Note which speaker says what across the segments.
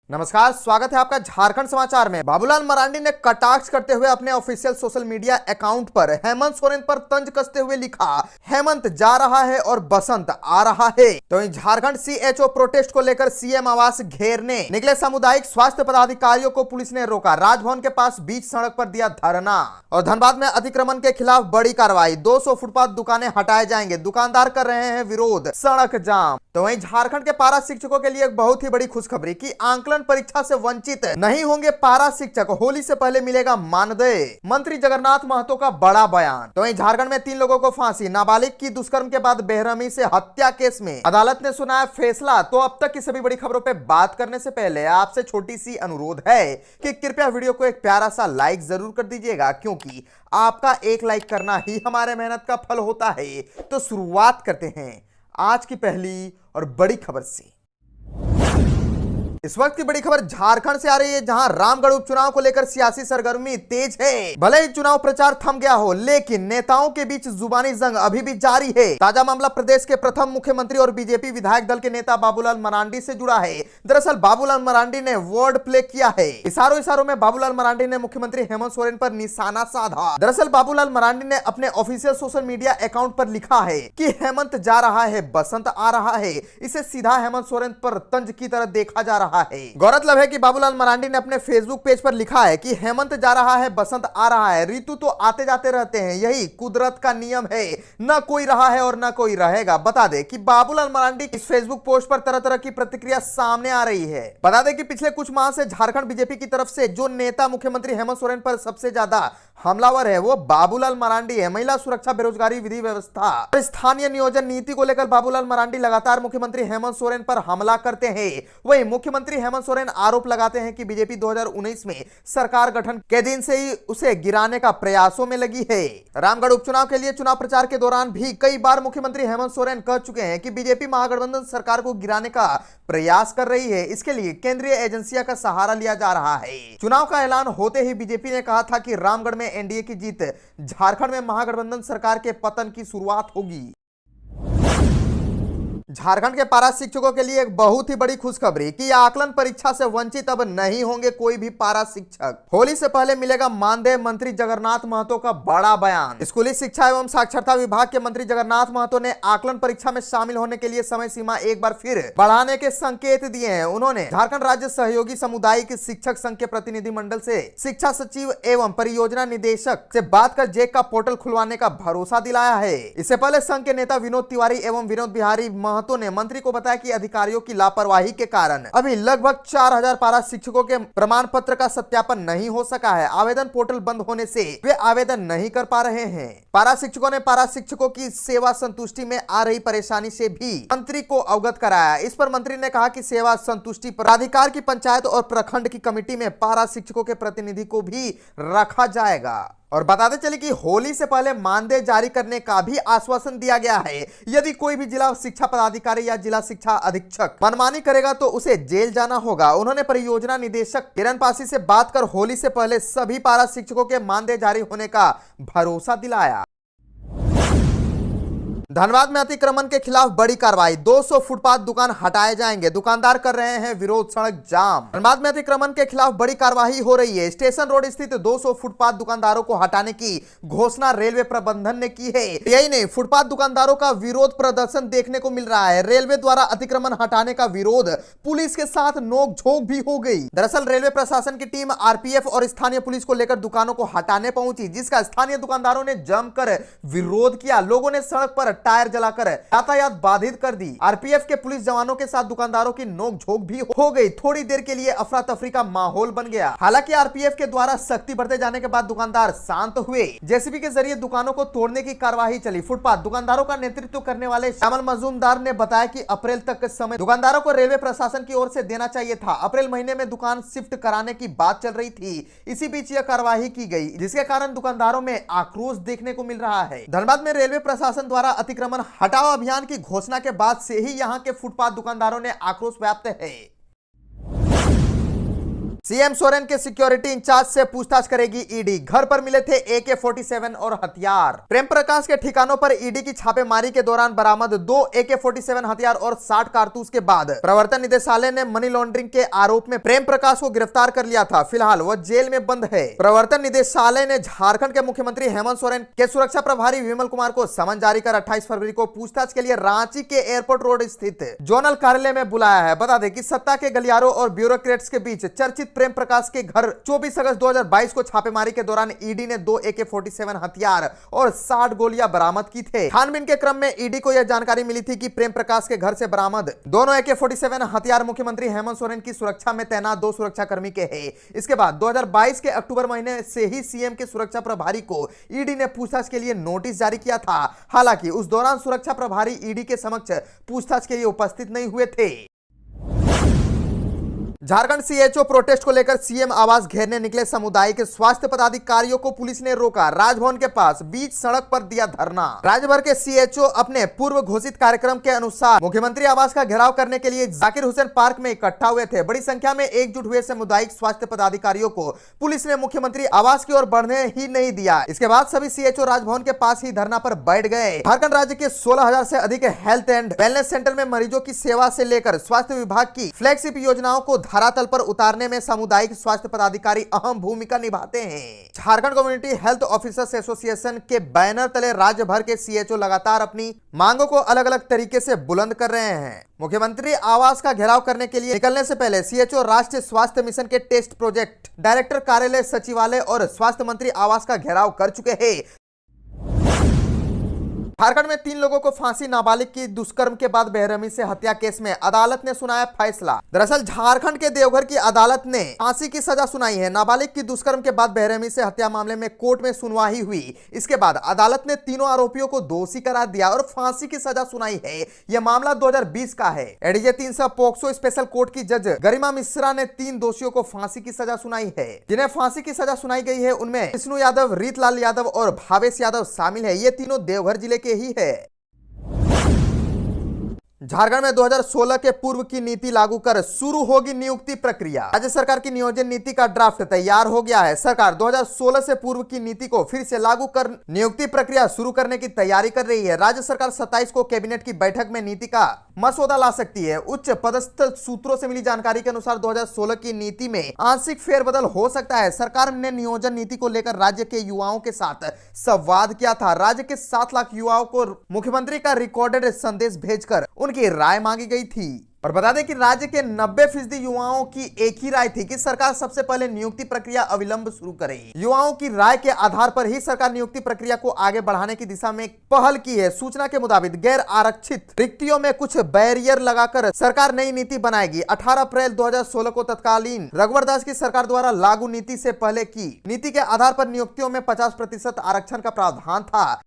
Speaker 1: नमस्कार, स्वागत है आपका झारखंड समाचार में। बाबूलाल मरांडी ने कटाक्ष करते हुए अपने ऑफिशियल सोशल मीडिया अकाउंट पर हेमंत सोरेन पर तंज कसते हुए लिखा, हेमंत जा रहा है और बसंत आ रहा है। तो झारखंड सीएचओ प्रोटेस्ट को लेकर सीएम आवास घेरने निकले सामुदायिक स्वास्थ्य पदाधिकारियों को पुलिस ने रोका। राजभवन के पास बीच सड़क पर दिया धरना। और धनबाद में अतिक्रमण के खिलाफ बड़ी कार्रवाई, 200 फुटपाथ दुकानें हटाए जाएंगे, दुकानदार कर रहे हैं विरोध, सड़क जाम। तो वहीं झारखंड के पारा शिक्षकों के लिए एक बहुत ही बड़ी खुशखबरी कि आंकलन परीक्षा से वंचित नहीं होंगे पारा शिक्षक, होली से पहले मिलेगा मानदेय। मंत्री जगन्नाथ महतो का बड़ा बयान। तो वहीं झारखंड में 3 लोगों को फांसी, नाबालिग की दुष्कर्म के बाद बेरहमी से हत्या केस में अदालत ने सुनाया फैसला। तो अब तक की सभी बड़ी खबरों पर बात करने से पहले आपसे छोटी सी अनुरोध है कि कृपया वीडियो को एक प्यारा सा लाइक जरूर कर दीजिएगा, क्योंकि आपका एक लाइक करना ही हमारे मेहनत का फल होता है। तो शुरुआत करते हैं आज की पहली और बड़ी खबर से। इस वक्त की बड़ी खबर झारखंड से आ रही है, जहां रामगढ़ उपचुनाव को लेकर सियासी सरगर्मी तेज है। भले ही चुनाव प्रचार थम गया हो, लेकिन नेताओं के बीच जुबानी जंग अभी भी जारी है। ताजा मामला प्रदेश के प्रथम मुख्यमंत्री और बीजेपी विधायक दल के नेता बाबूलाल मरांडी से जुड़ा है। दरअसल बाबूलाल मरांडी ने वर्ड प्ले किया है। इशारों में बाबूलाल मरांडी ने मुख्यमंत्री हेमंत सोरेन पर निशाना साधा। दरअसल बाबूलाल मरांडी ने अपने ऑफिशियल सोशल मीडिया अकाउंट पर लिखा है कि हेमंत जा रहा है, बसंत आ रहा है। इसे सीधा हेमंत सोरेन पर तंज की तरह देखा जा रहा है। गौरतलब है कि बाबूलाल मरांडी ने अपने फेसबुक पेज पर लिखा है कि हेमंत जा रहा है, बसंत आ रहा है। ऋतु तो आते जाते रहते हैं, यही कुदरत का नियम है। न कोई रहा है और न कोई रहेगा। बता दें कि बाबूलाल मरांडी इस फेसबुक पोस्ट पर तरह तरह की प्रतिक्रिया सामने आ रही है। बता दें कि पिछले कुछ माह से झारखंड बीजेपी की तरफ से जो नेता मुख्यमंत्री हेमंत सोरेन पर सबसे ज्यादा हमलावर है वो बाबूलाल मरांडी है। महिला सुरक्षा, बेरोजगारी, विधि व्यवस्था और स्थानीय नियोजन नीति को लेकर बाबूलाल मरांडी लगातार मुख्यमंत्री हेमंत सोरेन पर हमला करते हैं। वहीं मुख्यमंत्री हेमंत सोरेन आरोप लगाते हैं कि बीजेपी 2019 में सरकार गठन के दिन से ही उसे गिराने का प्रयासों में लगी है। रामगढ़ उपचुनाव के लिए चुनाव प्रचार के दौरान भी कई बार मुख्यमंत्री हेमंत सोरेन कह चुके हैं कि बीजेपी महागठबंधन सरकार को गिराने का प्रयास कर रही है। इसके लिए केंद्रीय एजेंसियों का सहारा लिया जा रहा है। चुनाव का ऐलान होते ही बीजेपी ने कहा था कि रामगढ़ में एनडीए की जीत, झारखंड में महागठबंधन सरकार के पतन की शुरुआत होगी। झारखंड के पारा शिक्षकों के लिए एक बहुत ही बड़ी खुशखबरी कि आकलन परीक्षा से वंचित अब नहीं होंगे कोई भी पारा शिक्षक, होली से पहले मिलेगा मानदेय। मंत्री जगन्नाथ महतो का बड़ा बयान। स्कूली शिक्षा एवं साक्षरता विभाग के मंत्री जगन्नाथ महतो ने आकलन परीक्षा में शामिल होने के लिए समय सीमा एक बार फिर बढ़ाने के संकेत दिए हैं। उन्होंने झारखंड राज्य सहयोगी सामुदायिक शिक्षक संघ के प्रतिनिधि मंडल से शिक्षा सचिव एवं परियोजना निदेशक से बात कर जेक का पोर्टल खुलवाने का भरोसा दिलाया है। इससे पहले संघ के नेता विनोद तिवारी एवं विनोद बिहारी महतो ने मंत्री को बताया कि अधिकारियों की लापरवाही के कारण अभी लगभग 4000 पारा शिक्षकों के प्रमाण पत्र का सत्यापन नहीं हो सका है। आवेदन पोर्टल बंद होने से वे आवेदन नहीं कर पा रहे हैं। पारा शिक्षकों ने पारा शिक्षकों की सेवा संतुष्टि में आ रही परेशानी से भी मंत्री को अवगत कराया। इस पर मंत्री ने कहा कि सेवा संतुष्टि प्राधिकार की पंचायत और प्रखंड की कमेटी में पारा शिक्षकों के प्रतिनिधि को भी रखा जाएगा। और बताते चले कि होली से पहले मानदेय जारी करने का भी आश्वासन दिया गया है। यदि कोई भी जिला शिक्षा पदाधिकारी या जिला शिक्षा अधीक्षक मनमानी करेगा तो उसे जेल जाना होगा। उन्होंने परियोजना निदेशक किरण पासी से बात कर होली से पहले सभी पारा शिक्षकों के मानदेय जारी होने का भरोसा दिलाया। धनबाद में अतिक्रमण के खिलाफ बड़ी कार्रवाई, 200 फुटपाथ दुकान हटाए जाएंगे, दुकानदार कर रहे हैं विरोध, सड़क जाम। धनबाद में अतिक्रमण के खिलाफ बड़ी कार्रवाई हो रही है। स्टेशन रोड स्थित 200 फुटपाथ दुकानदारों को हटाने की घोषणा रेलवे प्रबंधन ने की है। यही नहीं, फुटपाथ दुकानदारों का विरोध प्रदर्शन देखने को मिल रहा है। रेलवे द्वारा अतिक्रमण हटाने का विरोध, पुलिस के साथ नोकझोंक भी हो गई। दरअसल रेलवे प्रशासन की टीम आरपीएफ और स्थानीय पुलिस को लेकर दुकानों को हटाने पहुंची, जिसका स्थानीय दुकानदारों ने जमकर विरोध किया। लोगों ने सड़क पर टायर जलाकर यातायात बाधित कर दी। आरपीएफ के पुलिस जवानों के साथ दुकानदारों की नोकझोंक भी हो गई। थोड़ी देर के लिए अफरा तफरी का माहौल बन गया। हालांकि आरपीएफ के द्वारा सख्ती बढ़ते जाने के बाद दुकानदार शांत हुए। जेसीबी के जरिए दुकानों को तोड़ने की कार्यवाही चली। फुटपाथ दुकानदारों का नेतृत्व करने वाले श्यामल मजूमदार ने बताया कि अप्रैल तक के समय दुकानदारों को रेलवे प्रशासन की ओर से देना चाहिए था। अप्रैल महीने में दुकान शिफ्ट कराने की बात चल रही थी। इसी बीच यह कार्यवाही की गई, जिसके कारण दुकानदारों में आक्रोश देखने को मिल रहा है। धनबाद में रेलवे प्रशासन द्वारा अतिक्रमण हटाओ अभियान की घोषणा के बाद से ही यहां के फुटपाथ दुकानदारों ने आक्रोश व्यक्त है। सीएम सोरेन के सिक्योरिटी इंचार्ज से पूछताछ करेगी ईडी। घर पर मिले थे AK-47 और हथियार। प्रेम प्रकाश के ठिकानों पर ईडी की छापेमारी के दौरान बरामद 2 AK-47 हथियार और 60 कारतूस के बाद प्रवर्तन निदेशालय ने मनी लॉन्ड्रिंग के आरोप में प्रेम प्रकाश को गिरफ्तार कर लिया था। फिलहाल वह जेल में बंद है। प्रवर्तन निदेशालय ने झारखंड के मुख्यमंत्री हेमंत सोरेन के सुरक्षा प्रभारी विमल कुमार को समन जारी कर 28 फरवरी को पूछताछ के लिए रांची के एयरपोर्ट रोड स्थित जोनल कार्यालय में बुलाया है। बता दें कि सत्ता के गलियारों और ब्यूरोक्रेट्स के बीच चर्चित प्रेम प्रकाश के घर 24 अगस्त 2022 को छापेमारी के दौरान ईडी ने 2 AK-47 हथियार और 60 गोलियां बरामद की थे। छानबीन के क्रम में ईडी को यह जानकारी मिली थी कि प्रेम प्रकाश के घर से बरामद दोनों AK-47 हथियार मुख्यमंत्री हेमंत सोरेन की सुरक्षा में तैनात 2 सुरक्षाकर्मी के हैं। इसके बाद 2022 के अक्टूबर महीने से ही सीएम के सुरक्षा प्रभारी को ईडी ने पूछताछ के लिए नोटिस जारी किया था। हालांकि उस दौरान सुरक्षा प्रभारी ईडी के समक्ष पूछताछ के लिए उपस्थित नहीं हुए थे। झारखंड सीएचओ प्रोटेस्ट को लेकर सीएम आवास घेरने निकले सामुदायिक स्वास्थ्य पदाधिकारियों को पुलिस ने रोका। राजभवन के पास बीच सड़क पर दिया धरना। राज्य भर के सीएचओ अपने पूर्व घोषित कार्यक्रम के अनुसार मुख्यमंत्री आवास का घेराव करने के लिए जाकिर हुसैन पार्क में इकट्ठा हुए थे। बड़ी संख्या में एकजुट हुए सामुदायिक स्वास्थ्य पदाधिकारियों को पुलिस ने मुख्यमंत्री आवास की ओर बढ़ने ही नहीं दिया। इसके बाद सभी सीएचओ राजभवन के पास ही धरना पर बैठ गए। झारखंड राज्य के 16,000 से अधिक हेल्थ एंड वेलनेस सेंटर में मरीजों की सेवा से लेकर स्वास्थ्य विभाग की फ्लैगशिप योजनाओं को धरातल पर उतारने में सामुदायिक स्वास्थ्य पदाधिकारी अहम भूमिका निभाते हैं। Jharkhand community health officers association के बैनर तले राज्य भर के सीएचओ लगातार अपनी मांगों को अलग अलग तरीके से बुलंद कर रहे हैं। मुख्यमंत्री आवास का घेराव करने के लिए निकलने से पहले सीएचओ राष्ट्रीय स्वास्थ्य मिशन के टेस्ट प्रोजेक्ट डायरेक्टर कार्यालय, सचिवालय और स्वास्थ्य मंत्री आवास का घेराव कर चुके हैं। झारखंड में 3 लोगों को फांसी, नाबालिग की दुष्कर्म के बाद बेरहमी से हत्या केस में अदालत ने सुनाया फैसला। दरअसल झारखंड के देवघर की अदालत ने फांसी की सजा सुनाई है। नाबालिग की दुष्कर्म के बाद बेरहमी से हत्या मामले में कोर्ट में सुनवाई हुई। इसके बाद अदालत ने तीनों आरोपियों को दोषी करार दिया और फांसी की सजा सुनाई है। यह मामला 2020 का है। एडीजे 300 पोक्सो स्पेशल कोर्ट की जज गरिमा मिश्रा ने 3 दोषियों को फांसी की सजा सुनाई है। जिन्हें फांसी की सजा सुनाई गई है उनमें विष्णु यादव, रीतलाल यादव और भावेश यादव शामिल है। ये तीनों देवघर जिले के ही है। झारखंड में 2016 के पूर्व की नीति लागू कर शुरू होगी नियुक्ति प्रक्रिया। राज्य सरकार की नियोजन नीति का ड्राफ्ट तैयार हो गया है। सरकार 2016 से पूर्व की नीति को फिर से लागू कर नियुक्ति प्रक्रिया शुरू करने की तैयारी कर रही है। राज्य सरकार 27 को कैबिनेट की बैठक में नीति का मसौदा ला सकती है। उच्च पदस्थ सूत्रों से मिली जानकारी के अनुसार 2016 की नीति में आंशिक फेरबदल हो सकता है। सरकार ने नियोजन नीति को लेकर राज्य के युवाओं के साथ संवाद किया था। राज्य के 7 लाख युवाओं को मुख्यमंत्री का रिकॉर्डेड संदेश भेजकर उनकी राय मांगी गई थी। और बता दें कि राज्य के 90% युवाओं की एक ही राय थी कि सरकार सबसे पहले नियुक्ति प्रक्रिया अविलंब शुरू करे। युवाओं की राय के आधार पर ही सरकार नियुक्ति प्रक्रिया को आगे बढ़ाने की दिशा में पहल की है। सूचना के मुताबिक गैर आरक्षित रिक्तियों में कुछ बैरियर लगाकर सरकार नई नीति बनाएगी। 18 अप्रैल 2016 को तत्कालीन रघुवर दास की सरकार द्वारा लागू नीति से पहले की नीति के आधार पर नियुक्तियों में 50% आरक्षण का प्रावधान था।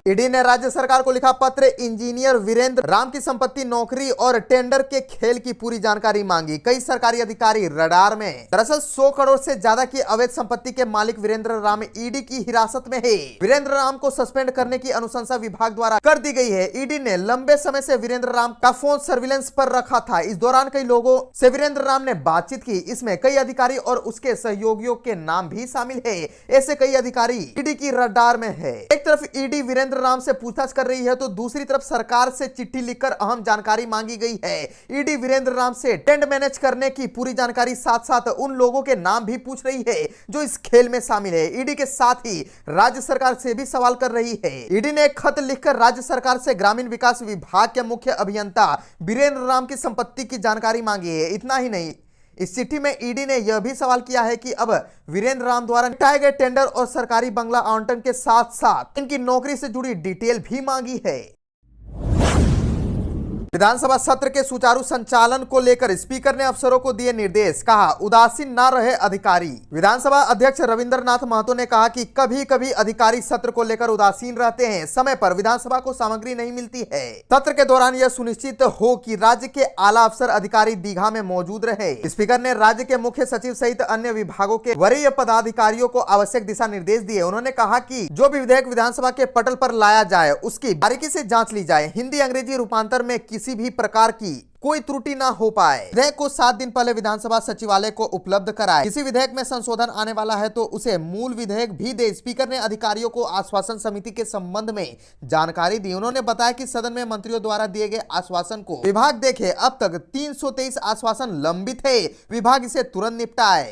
Speaker 1: ईडी ने राज्य सरकार को लिखा पत्र। इंजीनियर वीरेंद्र राम की संपत्ति, नौकरी और टेंडर के खेल की पूरी जानकारी मांगी। कई सरकारी अधिकारी रडार में। दरअसल 100 करोड़ से ज्यादा की अवैध संपत्ति के मालिक वीरेंद्र राम ईडी की हिरासत में है। वीरेंद्र राम को सस्पेंड करने की अनुशंसा विभाग द्वारा कर दी गई है। ईडी ने लंबे समय से वीरेंद्र राम का फोन सर्विलेंस पर रखा था। इस दौरान कई लोगों से वीरेंद्र राम ने बातचीत की। इसमें कई अधिकारी और उसके सहयोगियों के नाम भी शामिल है। ऐसे कई अधिकारी ईडी की रडार में है। एक तरफ ईडी वीरेंद्र राम से पूछताछ कर रही है तो दूसरी तरफ सरकार से चिट्ठी लिखकर अहम जानकारी मांगी गई है। ईडी वीरेंद्र राम से टेंडर मैनेज करने की पूरी जानकारी साथ साथ उन लोगों के नाम भी पूछ रही है जो इस खेल में शामिल है। ईडी के साथ ही राज्य सरकार से भी सवाल कर रही है। ईडी ने एक खत लिखकर राज्य सरकार से ग्रामीण विकास विभाग के मुख्य अभियंता वीरेंद्र राम की संपत्ति की जानकारी मांगी है। इतना ही नहीं, इस चिट्ठी में ईडी ने यह भी सवाल किया है कि अब वीरेंद्र राम द्वारा निपटाए गए टेंडर और सरकारी बंगला आवंटन के साथ साथ इनकी नौकरी से जुड़ी डिटेल भी मांगी है। विधानसभा सत्र के सुचारू संचालन को लेकर स्पीकर ने अफसरों को दिए निर्देश। कहा, उदासीन न रहे अधिकारी। विधानसभा अध्यक्ष रविंद्रनाथ महतो ने कहा कि कभी कभी अधिकारी सत्र को लेकर उदासीन रहते हैं। समय पर विधानसभा को सामग्री नहीं मिलती है। सत्र के दौरान यह सुनिश्चित हो कि राज्य के आला अफसर अधिकारी दीघा में मौजूद रहे। स्पीकर ने राज्य के मुख्य सचिव सहित अन्य विभागों के वरीय पदाधिकारियों को आवश्यक दिशा निर्देश दिए। उन्होंने कहा कि जो भी विधेयक विधानसभा के पटल पर लाया जाए उसकी बारीकी से जांच ली जाए। हिंदी अंग्रेजी रूपांतर में किसी भी प्रकार की कोई त्रुटि ना हो पाए। विधेयक को 7 दिन पहले विधानसभा सचिवालय को उपलब्ध कराए। किसी विधेयक में संशोधन आने वाला है तो उसे मूल विधेयक भी दे। स्पीकर ने अधिकारियों को आश्वासन समिति के संबंध में जानकारी दी। उन्होंने बताया कि सदन में मंत्रियों द्वारा दिए गए आश्वासन को विभाग देखे। अब तक 323 आश्वासन लंबित है, विभाग इसे तुरंत निपटाए।